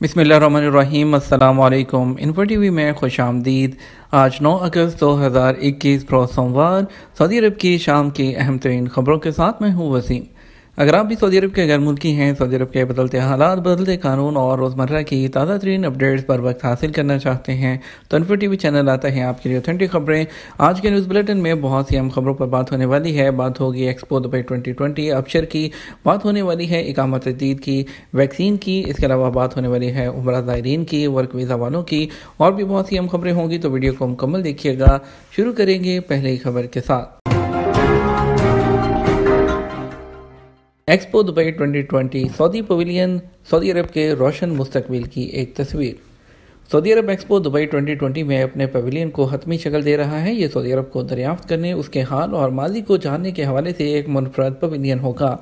बिस्मिल्लाहिर्रहमानिर्रहीम। अस्सलाम वालेकुम। इन्फो टीवी में खुश आमदीद। आज 9 अगस्त 2021 रोज़ सोमवार सऊदी अरब की शाम की अहम तरीन खबरों के साथ मैं हूँ वसीम। अगर आप भी सऊदी अरब के गैर मुल्की हैं, सऊदी अरब के बदलते हालात, बदलते कानून और रोज़मर्रा की ताज़ा तरीन अपडेट्स पर वक्त हासिल करना चाहते हैं तो इन्फो टीवी चैनल आता है आपके लिए ऑथेंटिक खबरें। आज के न्यूज़ बुलेटिन में बहुत सी अहम खबरों पर बात होने वाली है। बात होगी एक्सपो दुबई 2020 अबशर की, बात होने वाली है इकामत जदीद की, वैक्सीन की, इसके अलावा बात होने वाली है उम्रा ज़ायरीन की, वर्क वीज़ा वालों की, और भी बहुत सी अहम खबरें होंगी। तो वीडियो को मुकम्मल देखिएगा। शुरू करेंगे पहले खबर के साथ। Expo Dubai 2020 Saudi pavilion, Saudi Arab के रोशन मुस्तकबिल की एक तस्वीर। सऊदी अरब एक्सपो दुबई 2020 में अपने पवेलियन को हतमी शक्ल दे रहा है। ये सऊदी अरब को दरियाफ्त करने, उसके हाल और माजी को जानने के हवाले से एक मुनफरद पवेलियन होगा।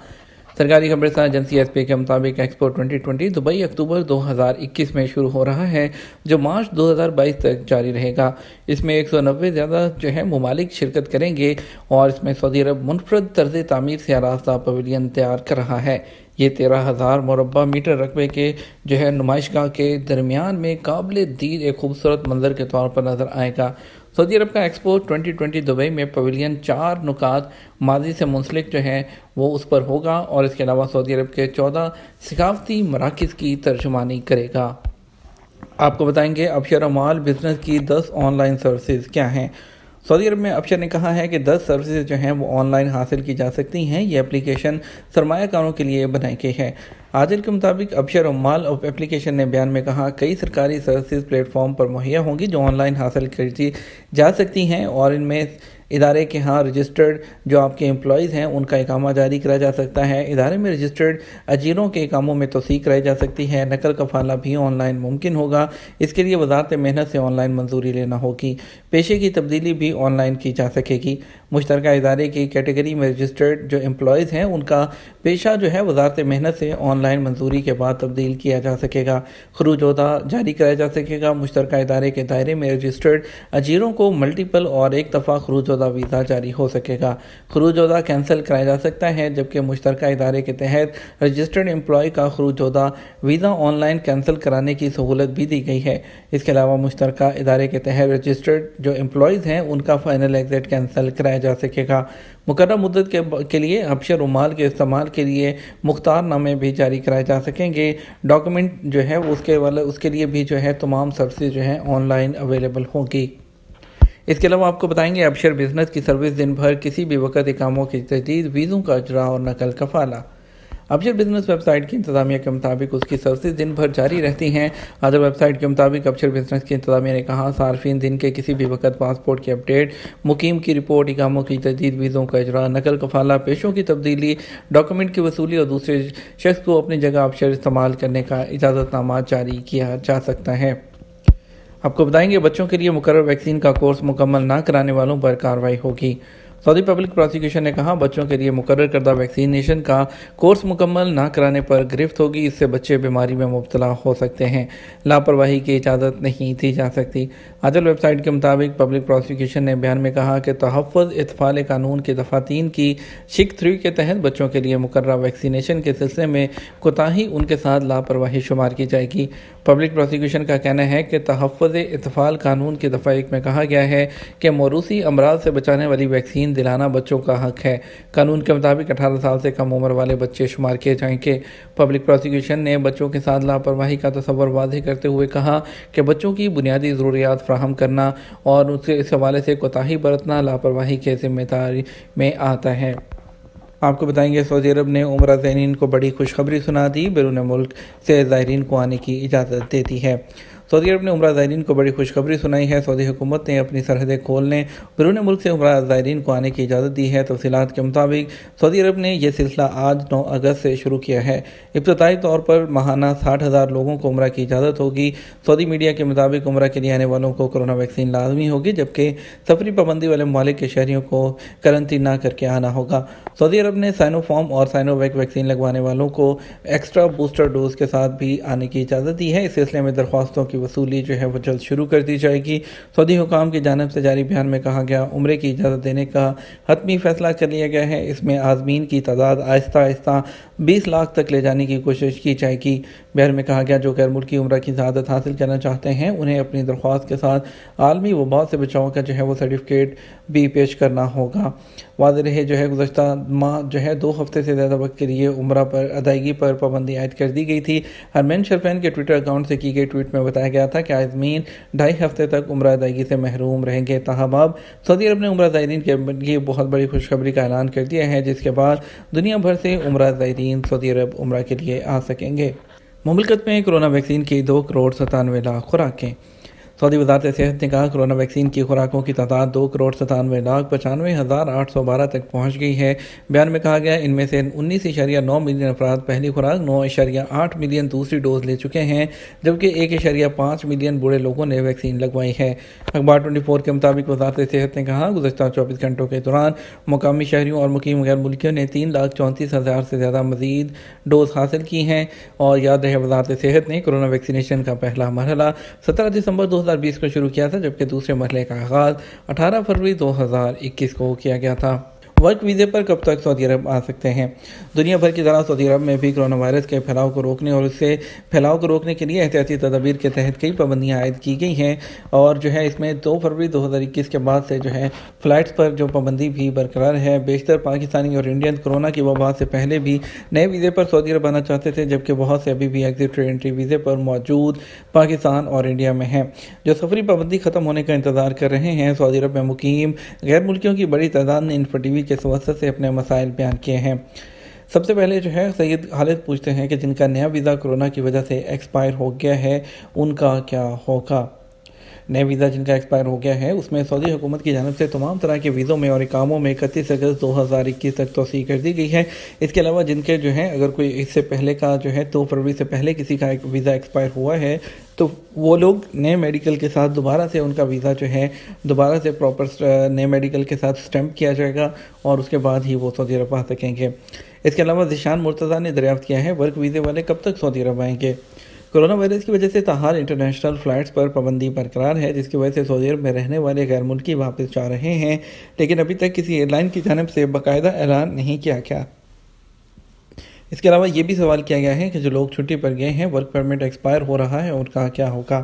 सरकारी खबरसां एजेंसी एसपी के मुताबिक एक्सपो 2020 दुबई अक्टूबर 2021 में शुरू हो रहा है, जो मार्च 2022 तक जारी रहेगा। इसमें 190 ज़्यादा ममालिक शिरकत करेंगे और इसमें सऊदी अरब मुनफरद तर्ज तामीर से आरास्ता पवेलियन तैयार कर रहा है। ये 13,000 मुरब्बा मीटर रकबे के नुमाइशगाह के दरमियान में काबिल दीद एक खूबसूरत मंजर के तौर पर नजर आएगा। सऊदी अरब का एक्सपो 2020 दुबई में पवेलियन 4 नुकात माजी से मुंसलिक वो उस पर होगा और इसके अलावा सऊदी अरब के 14 सकाफती मराकिज़ की तर्जुमानी करेगा। आपको बताएंगे अबशर माल बिजनेस की 10 ऑनलाइन सर्विसेज क्या हैं। सऊदी अरब में अबशर ने कहा है कि 10 सर्विसेज वो ऑनलाइन हासिल की जा सकती हैं। ये एप्लीकेशन सरमायाकारों के लिए बनाई गई है। आजिल के मुताबिक अबशर माल एप्लीकेशन ने बयान में कहा, कई सरकारी सर्विसेज प्लेटफॉर्म पर मुहैया होंगी जो ऑनलाइन हासिल की जा सकती हैं और इनमें इदारे के यहाँ रजिस्टर्ड जो आपके एम्प्लॉयज़ हैं उनका इकामा जारी करा जा सकता है। इदारे में रजिस्टर्ड अजीरों के इकामों में तोसीक़ कराई जा सकती है। नकल कफाला भी ऑनलाइन मुमकिन होगा। इसके लिए वज़ारत मेहनत से ऑनलाइन मंजूरी लेना होगी। पेशे की तब्दीली भी ऑनलाइन की जा सकेगी। मुश्तरका इदारे की कैटेगरी में रजिस्टर्ड जो एम्प्लॉयज़ हैं उनका पेशा वज़ारत मेहनत से ऑनलाइन मंजूरी के बाद तब्दील किया जा सकेगा। खरूज-ओहदा जारी कराया जा सकेगा। मुश्तरका इदारे के दायरे में रजिस्टर्ड अजीरों को मल्टीपल और एक दफ़ा खरूज-ओहदा वीज़ा जारी हो सकेगा। खरूज-ओहदा कैंसिल कराया जा सकता है, जबकि मुश्तरका इदारे के तहत रजिस्टर्ड एम्प्लॉय का खरूज-ओहदा वीज़ा ऑनलाइन कैंसिल कराने की सहूलत भी दी गई है। इसके अलावा मुश्तरका इदारे के तहत रजिस्टर्ड जो एम्प्लॉयज़ हैं उनका फाइनल एग्जिट कैंसिल कराया जा सकेगा। मुकर्रर मुद्दत के लिए अबशर उमाल के इस्तेमाल के लिए मुख्तार नामे भी जारी कराए जा सकेंगे। डॉक्यूमेंट उसके लिए भी तमाम सर्विसेज ऑनलाइन अवेलेबल होगी। इसके अलावा आपको बताएंगे अबशर बिजनेस की सर्विस दिन भर किसी भी वक्त इकामों की तजदीद, वीज़ों का अजरा और नकल कफाला। अबशर बिजनेस वेबसाइट की इंतजामिया के मुताबिक उसकी सर्विसेज दिन भर जारी रहती हैं। अदर वेबसाइट के मुताबिक अबशर बिजनेस की इंतजामिया ने कहा, सार्फिन दिन के किसी भी वक्त पासपोर्ट की अपडेट, मुकीम की रिपोर्ट, इकामों की तजदीद, वीज़ों का अजरा, नकल कफाला, पेशों की तब्दीली, डॉक्यूमेंट की वसूली और दूसरे शख्स को अपनी जगह अबशर इस्तेमाल करने का इजाज़तनामा जारी किया जा सकता है। आपको बताएंगे बच्चों के लिए मुकर्रर वैक्सीन का कोर्स मुकम्मल ना कराने वालों पर कार्रवाई होगी। सऊदी पब्लिक प्रोसिक्यूशन ने कहा, बच्चों के लिए मुकर्रर करदा वैक्सीनेशन का कोर्स मुकम्मल ना कराने पर गिरफ्त होगी। इससे बच्चे बीमारी में मुब्तला हो सकते हैं। लापरवाही की इजाज़त नहीं दी जा सकती। आजल वेबसाइट के मुताबिक पब्लिक प्रोसिक्यूशन ने बयान में कहा कि तहफ़्फ़ुज़ इत्फ़ाल कानून के दफ़ा 3 की शिक 3 के तहत बच्चों के लिए मुकर्रर वैक्सीनेशन के सिलसिले में कोताही उनके साथ लापरवाही शुमार की जाएगी। पब्लिक प्रोसिक्यूशन का कहना है कि तहफ़्फ़ुज़ इत्फ़ाल कानून के दफ़ा 1 में कहा गया है कि मौरूसी अमराज से बचाने वाली वैक्सीन दिलाना बच्चों का हक है। कानून के मुताबिक 18 साल से कम उम्र वाले बच्चे शुमार किए जाएंगे। पब्लिक प्रोसिक्यूशन ने बच्चों के साथ लापरवाही का तस्वर वाज़ेह करते हुए कहा कि बच्चों की बुनियादी ज़रूरियात फ़राहम करना और उसके इस हवाले से कोताही बरतना लापरवाही के ज़िम्मेदारी में आता है। आपको बताएंगे सऊदी अरब ने उम्रा ज़ायरीन को बड़ी खुशखबरी सुना दी। बैरून मुल्क से ज़ायरीन को आने की इजाज़त दे दी है। सऊदी अरब ने उम्रा ज़ायरीन को बड़ी खुशखबरी सुनाई है। सऊदी हुकूमत ने अपनी सरहदें खोलने, बैरून मुल्क से उम्रा ज़ायरीन को आने की इजाज़त दी है। तफ़सीलात के मुताबिक सऊदी अरब ने यह सिलसिला आज 9 अगस्त से शुरू किया है। इब्तदाई तौर पर माहाना 60,000 लोगों को उम्रा की इजाज़त होगी। सऊदी मीडिया के मुताबिक उम्रा के लिए आने वालों को कोरोना वैक्सीन लाजमी होगी, जबकि सफरी पाबंदी वाले ममालिक के शहरियों को करंटीन ना करके आना होगा। सऊदी अरब ने साइनोफार्म और साइनोवैक वैक्सीन लगवाने वालों को एक्स्ट्रा बूस्टर डोज के साथ भी आने की इजाज़त दी है। इस सिलसिले में दरख्वास्तों की वसूली वो जल्द शुरू कर दी जाएगी। सऊदी हुकाम की जानिब से जारी बयान में कहा गया, उम्रे की इजाज़त देने का हतमी फैसला कर लिया गया है। इसमें आज़मीन की तादाद आहिस्ता आहिस्ता 20 लाख तक ले जाने की कोशिश की जाएगी। بیان میں کہا گیا جو غیر ملکی عمرہ کی سعادت حاصل کرنا چاہتے ہیں انہیں اپنی درخواست کے ساتھ عالمی وبا سے بچاؤ کا وہ سرٹیفکیٹ بھی پیش کرنا ہوگا۔ واضح رہے گزشتہ ماہ 2 ہفتے سے زیادہ وقت کے لیے عمرہ پر ادائیگی پر پابندی عائد کر دی گئی تھی۔ حرمین شریفین کے ٹویٹر اکاؤنٹ سے کی گئی ٹویٹ میں بتایا گیا تھا کہ عازمین 2.5 ہفتے تک عمرہ ادائیگی سے محروم رہیں گے۔ تاہم اب سعودی عرب نے عمرہ زائرین کے لیے بہت بڑی خوشخبری کا اعلان کر دیا ہے، جس کے بعد دنیا بھر سے عمرہ زائرین سعودی عرب عمرہ کے لیے آ سکیں گے۔ مملکت میں کورونا ویکسین کی 2.97 کروڑ خوراکیں۔ سعودی وزارت صحت نے کہا کورونا ویکسین کی خوراکوں کی تعداد 2.97,95,812 تک پہنچ گئی ہے۔ بیان میں کہا گیا ان میں سے 19.9 ملین افراد پہلی خوراک، 9.8 ملین دوسری ڈوز لے چکے ہیں، جبکہ 1.5 ملین بوڑھے لوگوں نے ویکسین لگوائی ہے۔ اخبار 24 کے مطابق وزارت صحت نے کہا گزشتہ 24 گھنٹوں کے دوران مقامی شہریوں اور مقیم غیر ملکیوں نے 3,34,000 سے زیادہ مزید ڈوز حاصل کی ہیں۔ اور یاد رہے وزارت صحت نے کورونا ویکسینیشن کا پہلا مرحلہ 17 دسمبر 2020 کو شروع کیا تھا، جبکہ دوسرے مرحلے کا آغاز 18 فروری 2021 کو کیا گیا تھا۔ ورک ویزے پر کب تک سعودی عرب آ سکتے ہیں؟ دنیا بھر کی طرح سعودی عرب میں بھی کورونا وائرس کے پھیلاؤ کو روکنے اور اس سے پھیلاؤ کو روکنے کے لیے احتیاطی تدابیر کے تحت کئی پابندیاں عائد کی گئی ہیں، اور اس میں 2 فروری 2021 کے بعد سے فلائٹس پر پابندی بھی برقرار ہے۔ بیشتر پاکستانی اور انڈین کورونا کی وبا سے پہلے بھی نئے ویزے پر سعودی عرب آنا چاہتے تھے، جبکہ بہت سے ابھی بھی ایگزٹ انٹری ویزے پر موجود پاکستان اور انڈیا میں ہیں، جو سفری پابندی ختم ہونے کا انتظار کر رہے ہیں۔ سعودی عرب میں مقیم غیر ملکیوں کی بڑی تعداد نے انفو ٹی وی کے توسط سے اپنے مسائل بیان کیے ہیں۔ سب سے پہلے سید خالد پوچھتے ہیں کہ جن کا نیا ویزا کورونا کی وجہ سے ایکسپائر ہو گیا ہے ان کا کیا ہوگا؟ نئے ویزا جن کا ایکسپائر ہو گیا ہے اس میں سعودی حکومت کی جانب سے تمام طرح کے ویزوں میں اور اقاموں میں 31 اگست 2021 تک توسیع کر دی گئی ہے۔ اس کے علاوہ جن کے اگر کوئی اس سے پہلے کا 2 فروری سے پہلے کسی کا ایک ویزا ایکسپائر ہوا ہے تو وہ لوگ نئے میڈیکل کے ساتھ دوبارہ سے ان کا ویزا دوبارہ سے پراپر نئے میڈیکل کے ساتھ سٹیمپ کیا جائے گا اور اس کے بعد ہی وہ سعودی عرب آ سکیں گے۔ اس کے علاوہ ذیشان مرتضیٰ نے دریافت کیا ہے ورک ویزے والے کب تک سعودی عرب آئیں گے؟ کورونا وائرس کی وجہ سے تاحال انٹرنیشنل فلائٹس پر پابندی برقرار ہے، جس کی وجہ سے سعودی عرب میں رہنے والے غیر ملکی واپس جا رہے ہیں، لیکن ابھی تک کسی ایئر لائن کی جانب سے باقاعدہ اعلان نہیں کیا گیا۔ اس کے علاوہ یہ بھی سوال کیا گیا ہے کہ جو لوگ چھٹی پر گئے ہیں ورک پرمٹ ایکسپائر ہو رہا ہے ان کا کیا ہوگا؟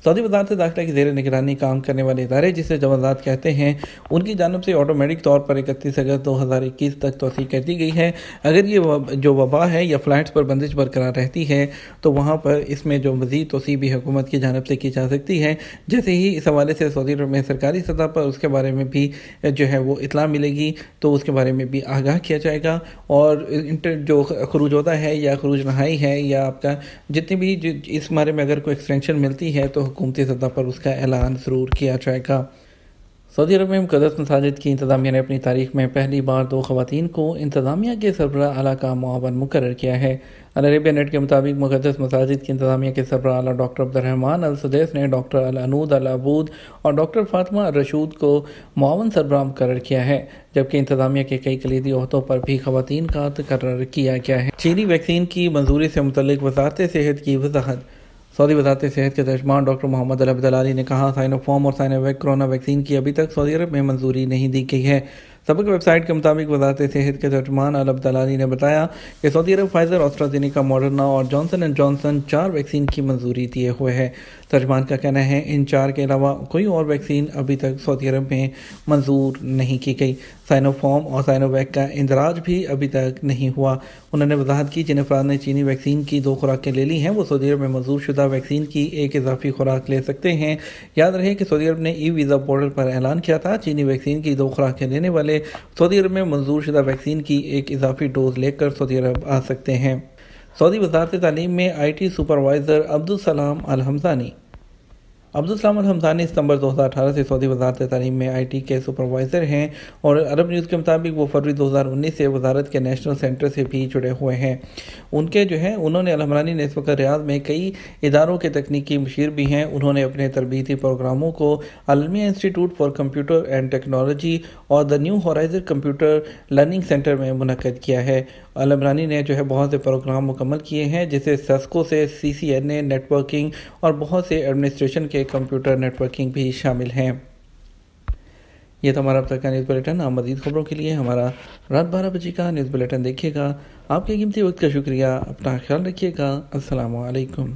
سعودی وزارت داخلہ کی زیر نگرانی کام کرنے والے ادارے جسے جوازات کہتے ہیں ان کی جانب سے آٹومیٹک طور پر 31 اگست 2021 تک توسیع کر دی گئی ہے۔ اگر یہ جو وبا ہے یا فلائٹس پر بندش برقرار رہتی ہے تو وہاں پر اس میں مزید توسیع بھی حکومت کی جانب سے کی جا سکتی ہے۔ جیسے ہی اس حوالے سے سعودی عرب میں سرکاری سطح پر اس کے بارے میں بھی وہ اطلاع ملے گی تو اس کے بارے میں بھی آگاہ کیا جائے گا، اور جو خروج ہوتا ہے یا خروج رہائی ہے یا آپ کا جتنی بھی اس بارے میں اگر کوئی ایکسٹینشن ملتی ہے تو حکومتی سطح پر اس کا اعلان ضرور کیا جائے گا۔ سعودی عرب میں مقدس مساجد کی انتظامیہ نے اپنی تاریخ میں پہلی بار 2 خواتین کو انتظامیہ کے سربراہ اعلیٰ کا معاون مقرر کیا ہے۔ العربیہ نیٹ کے مطابق مقدس مساجد کی انتظامیہ کے سربراہ اعلیٰ ڈاکٹر عبدالرحمن السدیس نے ڈاکٹر العنود العبود اور ڈاکٹر فاطمہ الرشود کو معاون سربراہ مقرر کیا ہے، جبکہ انتظامیہ کے کئی کلیدی عہدوں پر بھی خواتین کا تقرر کیا گیا ہے۔ چینی ویکسین کی منظوری سے متعلق وزارت صحت کی وضاحت۔ سعودی وزارت صحت کے ترجمان ڈاکٹر محمد العبد العالی نے کہا سائنو فارم اور سائنو ویک کورونا ویکسین کی ابھی تک سعودی عرب میں منظوری نہیں دی گئی ہے۔ سابق ویب سائٹ کے مطابق وزارت صحت کے ترجمان العبد العالی نے بتایا کہ سعودی عرب فائزر، آسٹرازینیکا، ماڈرنا اور جانسن اینڈ جانسن 4 ویکسین کی منظوری دیے ہوئے ہے۔ ترجمان کا کہنا ہے ان 4 کے علاوہ کوئی اور ویکسین ابھی تک سعودی عرب میں منظور نہیں کی گئی۔ سائنو فارم اور سائنو ویک کا اندراج بھی ابھی تک نہیں ہوا۔ انہوں نے وضاحت کی جن افراد نے چینی ویکسین کی 2 خوراکیں لے لی ہیں وہ سعودی عرب میں منظور شدہ ویکسین کی 1 اضافی خوراک لے سکتے ہیں۔ یاد رہے کہ سعودی عرب نے ای ویزا پورٹل پر اعلان کیا تھا چینی ویکسین کی 2 خوراکیں لینے والے سعودی عرب میں منظور شدہ ویکسین کی 1 اضافی ڈوز لے کر سعودی عرب آ سکتے ہیں۔ سعودی وزارت تعلیم میں IT سپروائزر عبدالسلام الحمدانی۔ عبدالسلام الحمدانی ستمبر 2018 سے سعودی وزارت تعلیم میں IT کے سپروائزر ہیں اور عرب نیوز کے مطابق وہ فروری 2019 سے وزارت کے نیشنل سینٹر سے بھی جڑے ہوئے ہیں۔ ان کے انہوں نے الحمدانی نے اس وقت ریاض میں کئی اداروں کے تکنیکی مشیر بھی ہیں۔ انہوں نے اپنے تربیتی پروگراموں کو المیہ institute for computer and technology اور the new horizon computer learning centre میں منعقد کیا ہے۔ الحمدانی نے بہت سے پروگرام مکمل کیے ہیں جسے سسکو سے CCNA نیٹ ورکنگ اور بہت سے ایڈمنسٹریشن کے کمپیوٹر نیٹ ورکنگ بھی شامل ہیں۔ یہ تھا ہمارا اب تک کا نیوز بلیٹن. آپ مزید خبروں کے لیے ہمارا رات 12 بجے کا نیوز بلیٹن دیکھیے گا. آپ کے قیمتی وقت کا شکریہ. اپنا خیال رکھیے گا. السلام علیکم.